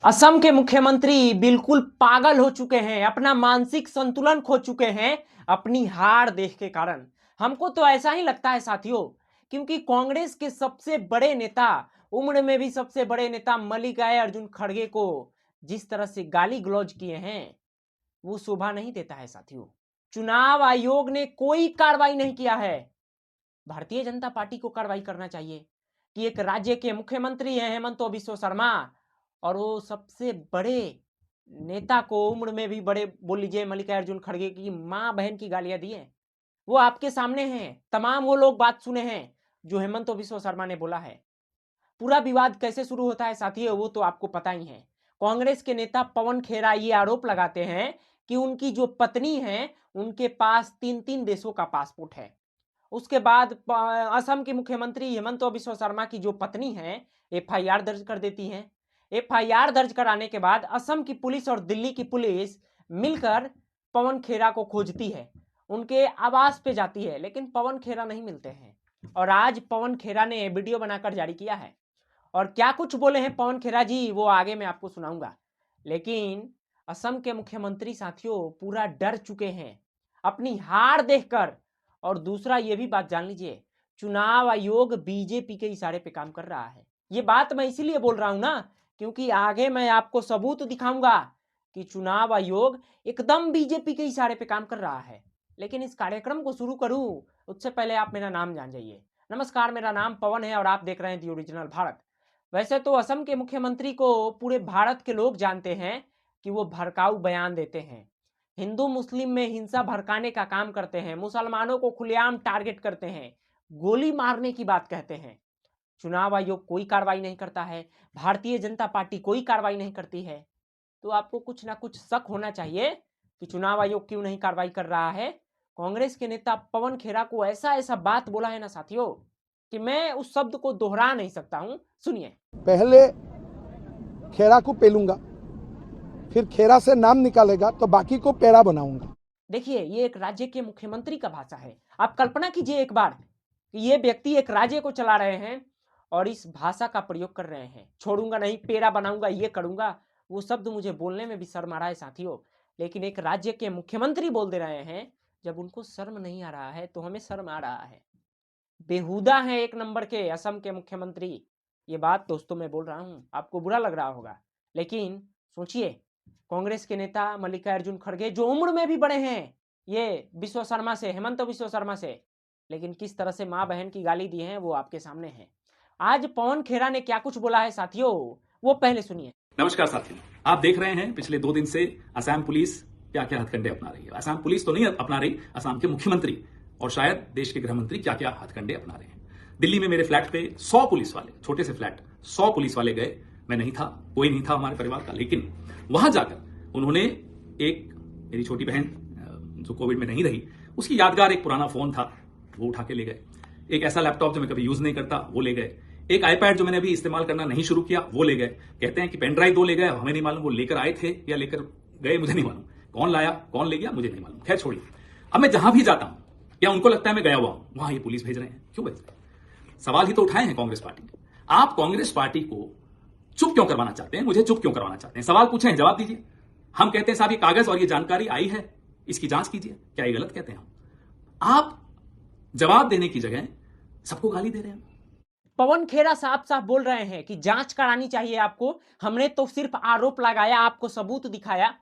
असम के मुख्यमंत्री बिल्कुल पागल हो चुके हैं, अपना मानसिक संतुलन खो चुके हैं अपनी हार देख के कारण। हमको तो ऐसा ही लगता है साथियों, क्योंकि कांग्रेस के सबसे बड़े नेता, उम्र में भी सबसे बड़े नेता मल्लिकार्जुन खड़गे को जिस तरह से गाली गलौज किए हैं, वो शोभा नहीं देता है साथियों। चुनाव आयोग ने कोई कार्रवाई नहीं किया है। भारतीय जनता पार्टी को कार्रवाई करना चाहिए कि एक राज्य के मुख्यमंत्री हैं हेमंत बिस्वा शर्मा, और वो सबसे बड़े नेता को उम्र में भी बड़े बोल लीजिए मल्लिकार्जुन खड़गे की मां बहन की गालियां दी है। वो आपके सामने हैं, तमाम वो लोग बात सुने हैं जो हेमंत बिस्वा शर्मा ने बोला है। पूरा विवाद कैसे शुरू होता है साथियों, वो तो आपको पता ही है। कांग्रेस के नेता पवन खेरा ये आरोप लगाते हैं कि उनकी जो पत्नी है उनके पास 3-3 देशों का पासपोर्ट है। उसके बाद असम के मुख्यमंत्री हेमंत बिस्वा शर्मा की जो पत्नी है एफआईआर दर्ज कर देती है। एफआईआर दर्ज कराने के बाद असम की पुलिस और दिल्ली की पुलिस मिलकर पवन खेरा को खोजती है, उनके आवास पे जाती है, लेकिन पवन खेरा नहीं मिलते हैं। और आज पवन खेरा ने वीडियो बनाकर जारी किया है, और क्या कुछ बोले हैं पवन खेरा जी वो आगे मैं आपको सुनाऊंगा। लेकिन असम के मुख्यमंत्री साथियों पूरा डर चुके हैं अपनी हार देखकर। और दूसरा ये भी बात जान लीजिए, चुनाव आयोग बीजेपी के इशारे पे काम कर रहा है। ये बात मैं इसीलिए बोल रहा हूं ना, क्योंकि आगे मैं आपको सबूत दिखाऊंगा कि चुनाव आयोग एकदम बीजेपी के इशारे पे काम कर रहा है। लेकिन इस कार्यक्रम को शुरू करूं उससे पहले आप मेरा नाम जान जाइए। नमस्कार, मेरा नाम पवन है और आप देख रहे हैं दी ओरिजिनल भारत। वैसे तो असम के मुख्यमंत्री को पूरे भारत के लोग जानते हैं कि वो भड़काऊ बयान देते हैं, हिंदू मुस्लिम में हिंसा भड़काने का काम करते हैं, मुसलमानों को खुलेआम टारगेट करते हैं, गोली मारने की बात कहते हैं। चुनाव आयोग कोई कार्रवाई नहीं करता है, भारतीय जनता पार्टी कोई कार्रवाई नहीं करती है। तो आपको कुछ ना कुछ शक होना चाहिए कि चुनाव आयोग क्यों नहीं कार्रवाई कर रहा है। कांग्रेस के नेता पवन खेरा को ऐसा ऐसा बात बोला है ना साथियों कि मैं उस शब्द को दोहरा नहीं सकता हूं। सुनिए। पहले खेरा को पेलूंगा, फिर खेरा से नाम निकालेगा तो बाकी को पेड़ा बनाऊंगा। देखिए, ये एक राज्य के मुख्यमंत्री का भाषा है। आप कल्पना कीजिए एक बार कि ये व्यक्ति एक राज्य को चला रहे हैं और इस भाषा का प्रयोग कर रहे हैं, छोड़ूंगा नहीं, पेड़ा बनाऊंगा, ये करूंगा। वो शब्द मुझे बोलने में भी शर्म आ रहा है साथियों, लेकिन एक राज्य के मुख्यमंत्री बोल दे रहे हैं। जब उनको शर्म नहीं आ रहा है तो हमें शर्म आ रहा है। बेहुदा है एक नंबर के असम के मुख्यमंत्री। ये बात दोस्तों मैं बोल रहा हूं, आपको बुरा लग रहा होगा, लेकिन सोचिए, कांग्रेस के नेता मल्लिकार्जुन खड़गे जो उम्र में भी बड़े हैं ये विश्व शर्मा से, हेमंत विश्व शर्मा से, लेकिन किस तरह से मां बहन की गाली दी है वो आपके सामने है। आज पवन खेरा ने क्या कुछ बोला है साथियों, वो पहले सुनिए। नमस्कार साथियों, आप देख रहे हैं पिछले 2 दिन से असम पुलिस क्या क्या हथकंडे अपना रही है। असम पुलिस तो नहीं अपना रही, असम के मुख्यमंत्री और शायद देश के गृह मंत्री क्या क्या हथकंडे अपना रहे हैं। दिल्ली में मेरे फ्लैट पे 100 पुलिस वाले, छोटे से फ्लैट 100 पुलिस वाले गए। मैं नहीं था, कोई नहीं था हमारे परिवार का, लेकिन वहां जाकर उन्होंने एक, मेरी छोटी बहन जो कोविड में नहीं रही, उसकी यादगार एक पुराना फोन था वो उठा के ले गए। एक ऐसा लैपटॉप जो मैं कभी यूज नहीं करता वो ले गए। एक आईपैड जो मैंने अभी इस्तेमाल करना नहीं शुरू किया वो ले गए। कहते हैं कि पेन ड्राइव 2 ले गए, हमें नहीं मालूम वो लेकर आए थे या लेकर गए, मुझे नहीं मालूम। कौन लाया कौन ले गया मुझे नहीं मालूम, खैर छोड़िए। अब मैं जहां भी जाता हूं, क्या उनको लगता है मैं गया हुआ हूं, वहां ये पुलिस भेज रहे हैं, क्यों भेज रहे हैं? सवाल ही तो उठाए हैं कांग्रेस पार्टी ने। आप कांग्रेस पार्टी को चुप क्यों करवाना चाहते हैं, मुझे चुप क्यों करवाना चाहते हैं? सवाल पूछे हैं, जवाब दीजिए। हम कहते हैं साहब ये कागज और ये जानकारी आई है, इसकी जांच कीजिए, क्या ये गलत कहते हैं हम? आप जवाब देने की जगह सबको गाली दे रहे हैं। पवन खेरा साफ साफ बोल रहे हैं कि जांच करानी चाहिए आपको, हमने तो सिर्फ आरोप लगाया, आपको सबूत दिखाया,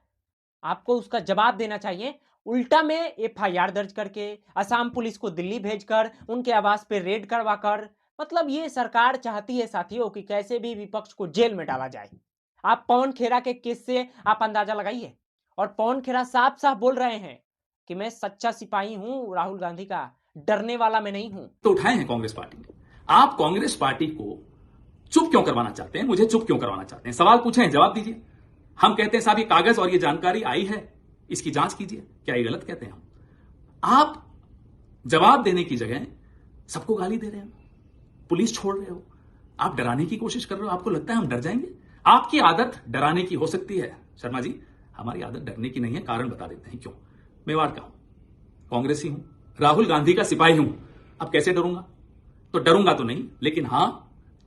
आपको उसका जवाब देना चाहिए। उल्टा में एफआईआर दर्ज करके असम पुलिस को दिल्ली भेजकर उनके आवास पे रेड करवाकर, मतलब ये सरकार चाहती है साथियों कि कैसे भी विपक्ष को जेल में डाला जाए। आप पवन खेरा के केस से आप अंदाजा लगाइए। और पवन खेरा साफ साफ बोल रहे हैं कि मैं सच्चा सिपाही हूं राहुल गांधी का, डरने वाला मैं नहीं हूं। तो उठाए हैं कांग्रेस पार्टी ने। आप कांग्रेस पार्टी को चुप क्यों करवाना चाहते हैं, मुझे चुप क्यों करवाना चाहते हैं? सवाल पूछे हैं, जवाब दीजिए। हम कहते हैं साहब ये कागज और ये जानकारी आई है, इसकी जांच कीजिए, क्या ये गलत कहते हैं हम? आप जवाब देने की जगह सबको गाली दे रहे हैं, पुलिस छोड़ रहे हो, आप डराने की कोशिश कर रहे हो। आपको लगता है हम डर जाएंगे? आपकी आदत डराने की हो सकती है शर्मा जी, हमारी आदत डरने की नहीं है। कारण बता देते हैं क्यों। मेवाड़ का हूं, कांग्रेसी हूं, राहुल गांधी का सिपाही हूं। अब कैसे डरूंगा? तो डरूंगा तो नहीं, लेकिन हां,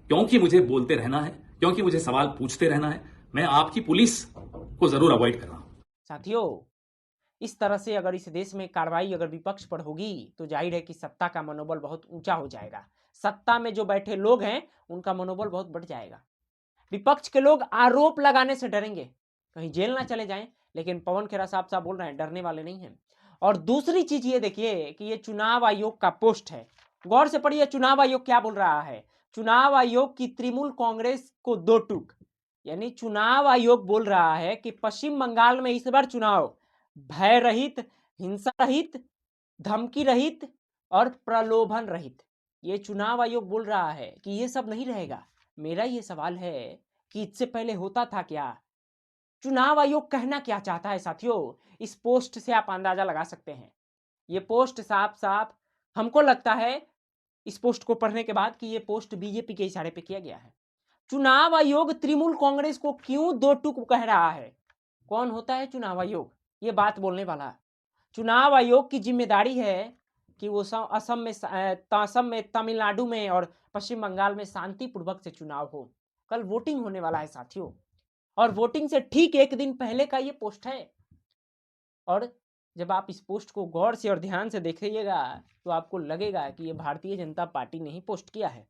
क्योंकि मुझे बोलते रहना है, क्योंकि मुझे सवाल पूछते रहना है, मैं आपकी पुलिस को जरूर अवॉइड कर रहा हूं। साथियों, इस तरह से अगर इस देश में कार्रवाई अगर विपक्ष पर होगी तो जाहिर है कि सत्ता का मनोबल बहुत ऊंचा हो जाएगा। सत्ता में जो बैठे लोग हैं उनका मनोबल बहुत बढ़ जाएगा। विपक्ष के लोग आरोप लगाने से डरेंगे, कहीं जेल ना चले जाएं, लेकिन पवन खेरा साहब साहब बोल रहे हैं डरने वाले नहीं हैं। और दूसरी चीज ये देखिए कि ये चुनाव आयोग का पोस्ट है। गौर से पढ़िए चुनाव आयोग क्या बोल रहा है। चुनाव आयोग की तृणमूल कांग्रेस को दो टूक, यानी चुनाव आयोग बोल रहा है कि पश्चिम बंगाल में इस बार चुनाव भय रहित, हिंसा रहित, धमकी रहित और प्रलोभन रहित। ये चुनाव आयोग बोल रहा है कि ये सब नहीं रहेगा। मेरा ये सवाल है कि इससे पहले होता था क्या? चुनाव आयोग कहना क्या चाहता है साथियों? इस पोस्ट से आप अंदाजा लगा सकते हैं। ये पोस्ट साफ साफ हमको लगता है इस पोस्ट को पढ़ने के बाद कि ये पोस्ट बीजेपी के इशारे पे किया गया है। चुनाव आयोग तृणमूल कांग्रेस को क्यों दो टूक कह रहा है? कौन होता है चुनाव आयोग? ये बात बोलने वाला। चुनाव आयोग की जिम्मेदारी है कि वो असम में, तमिलनाडु में और पश्चिम बंगाल में शांतिपूर्वक से चुनाव हो। कल वोटिंग होने वाला है साथियों, और वोटिंग से ठीक एक दिन पहले का ये पोस्ट है। और जब आप इस पोस्ट को गौर से और ध्यान से देखिएगा तो आपको लगेगा कि ये भारतीय जनता पार्टी ने ही पोस्ट किया है।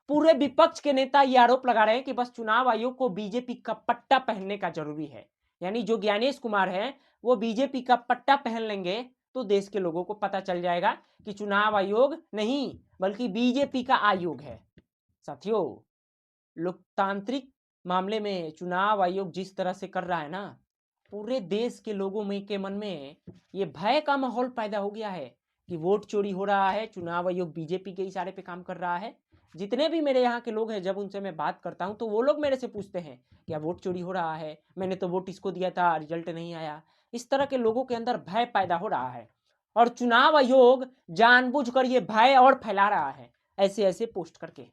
पूरे विपक्ष के नेता ये आरोप लगा रहे हैं कि बस चुनाव आयोग को बीजेपी का पट्टा पहनने का जरूरी है, यानी जो ज्ञानेश कुमार है वो बीजेपी का पट्टा पहन लेंगे तो देश के लोगों को पता चल जाएगा कि चुनाव आयोग नहीं बल्कि बीजेपी का आयोग है। साथियों, लोकतांत्रिक मामले में चुनाव आयोग जिस तरह से कर रहा है ना, पूरे देश के लोगों में के मन में ये भय का माहौल पैदा हो गया है कि वोट चोरी हो रहा है, चुनाव आयोग बीजेपी के इशारे पे काम कर रहा है। जितने भी मेरे यहाँ के लोग हैं, जब उनसे मैं बात करता हूँ तो वो लोग मेरे से पूछते हैं क्या वोट चोरी हो रहा है, मैंने तो वोट इसको दिया था, रिजल्ट नहीं आया। इस तरह के लोगों के अंदर भय पैदा हो रहा है और चुनाव आयोग जानबूझकर ये भय और फैला रहा है ऐसे ऐसे पोस्ट करके।